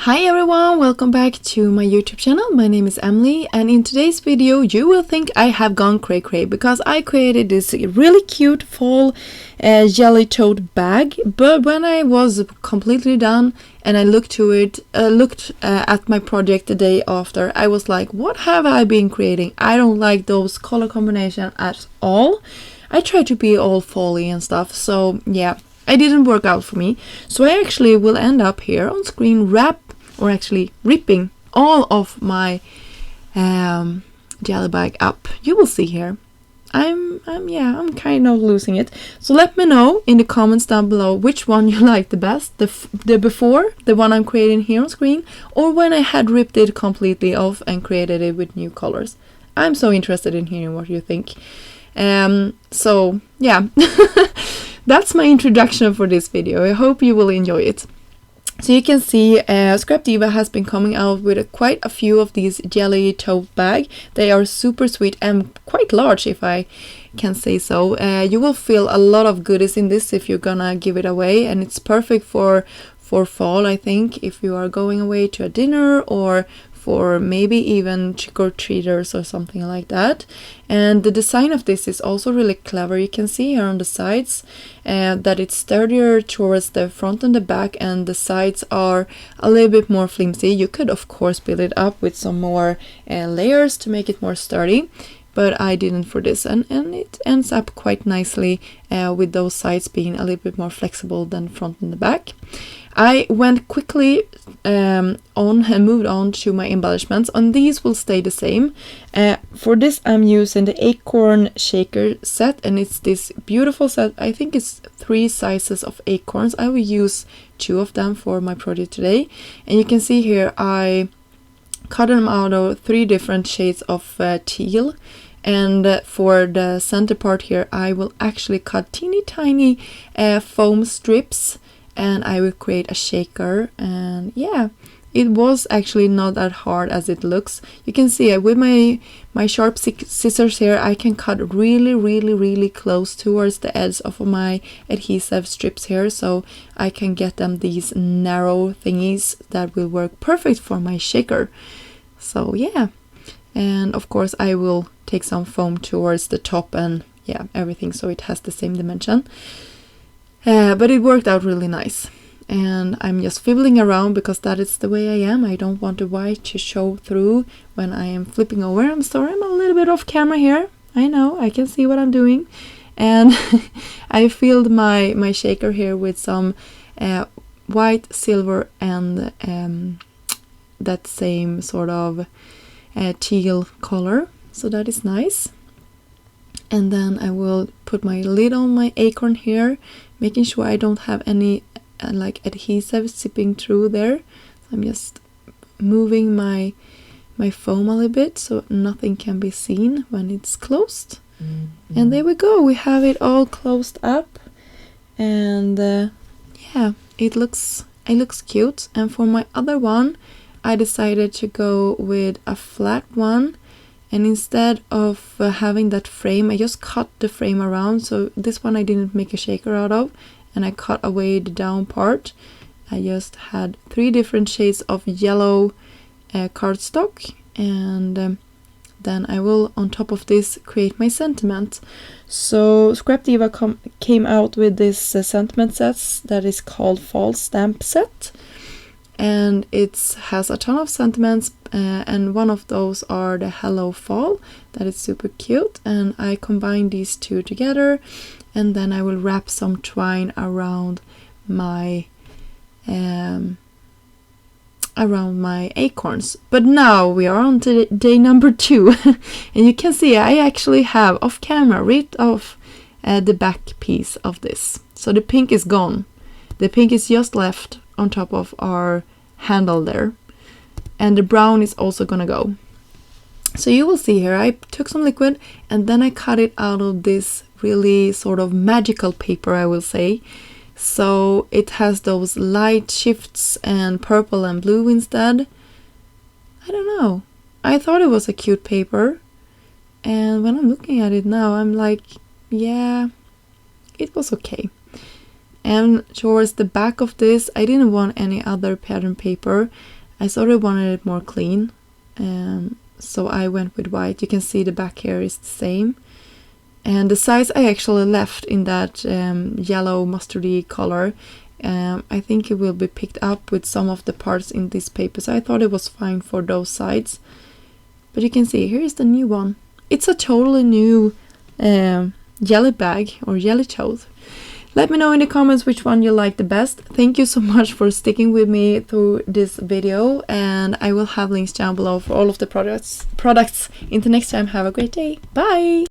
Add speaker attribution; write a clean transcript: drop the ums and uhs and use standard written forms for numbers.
Speaker 1: Hi everyone, welcome back to my YouTube channel. My name is Emily, and in today's video you will think I have gone cray because I created this really cute fall jelly tote bag, but when I was completely done and I looked at my project the day after, I was like, what have I been creating? I don't like those color combination at all. I try to be all folly and stuff, so yeah, it didn't work out for me. So I actually will end up here on screen ripping all of my jelly bag up. You will see here. I'm kind of losing it. So let me know in the comments down below which one you like the best, the before, the one I'm creating here on screen, or when I had ripped it completely off and created it with new colors. I'm so interested in hearing what you think. So yeah, that's my introduction for this video. I hope you will enjoy it. So you can see Scrap Diva has been coming out with quite a few of these jelly tote bag. They are super sweet and quite large, if I can say so. You will feel a lot of goodies in this if you're gonna give it away, and it's perfect for fall, I think, if you are going away to a dinner or for maybe even trick-or-treaters or something like that. And the design of this is also really clever. You can see here on the sides that it's sturdier towards the front and the back, and the sides are a little bit more flimsy. You could of course build it up with some more layers to make it more sturdy, but I didn't for this, and it ends up quite nicely with those sides being a little bit more flexible than front and the back. I went quickly on and moved on to my embellishments, and these will stay the same. For this I'm using the acorn shaker set, and it's this beautiful set. I think it's 3 sizes of acorns. I will use 2 of them for my project today, and you can see here I cut them out of 3 different shades of teal. And for the center part here I will actually cut teeny tiny foam strips, and I will create a shaker. And yeah, it was actually not that hard as it looks. You can see with my sharp scissors here I can cut really close towards the edge of my adhesive strips here, so I can get them these narrow thingies that will work perfect for my shaker. So yeah, and of course I will take some foam towards the top and yeah, everything, so it has the same dimension. But it worked out really nice, and I'm just fiddling around because that is the way I am. I don't want the white to show through when I am flipping over. I'm sorry, I'm a little bit off camera here. I know, I can see what I'm doing. And I filled my shaker here with some white, silver, and that same sort of teal color, so that is nice. And then I will put my lid on my acorn here, making sure I don't have any like adhesive sipping through there. So I'm just moving my foam a little bit so nothing can be seen when it's closed. And there we go, we have it all closed up, and yeah, it looks cute. And for my other one I decided to go with a flat one, and instead of having that frame I just cut the frame around. So this one I didn't make a shaker out of, and I cut away the down part. I just had 3 different shades of yellow cardstock, and then I will on top of this create my sentiment. So Scrap Diva came out with this sentiment sets that is called Fall Stamp Set, and it has a ton of sentiments, and one of those are the Hello Fall. That is super cute, and I combine these 2 together, and then I will wrap some twine around my acorns. But now we are on to day number 2, and you can see I actually have off camera ripped off the back piece of this. So the pink is gone. The pink is just left on top of our handle there, and the brown is also gonna go. So you will see here I took some liquid and then I cut it out of this really sort of magical paper, I will say. So it has those light shifts and purple and blue instead. I don't know, I thought it was a cute paper, and when I'm looking at it now I'm like, yeah, it was okay. And towards the back of this, I didn't want any other pattern paper. I sort of wanted it more clean, so I went with white. You can see the back here is the same. And the size I actually left in that yellow mustardy color. I think it will be picked up with some of the parts in this paper, so I thought it was fine for those sides. But you can see, here is the new one. It's a totally new jelly bag or jelly tote. Let me know in the comments which one you like the best. Thank you so much for sticking with me through this video, and I will have links down below for all of the products. Until next time, have a great day. Bye!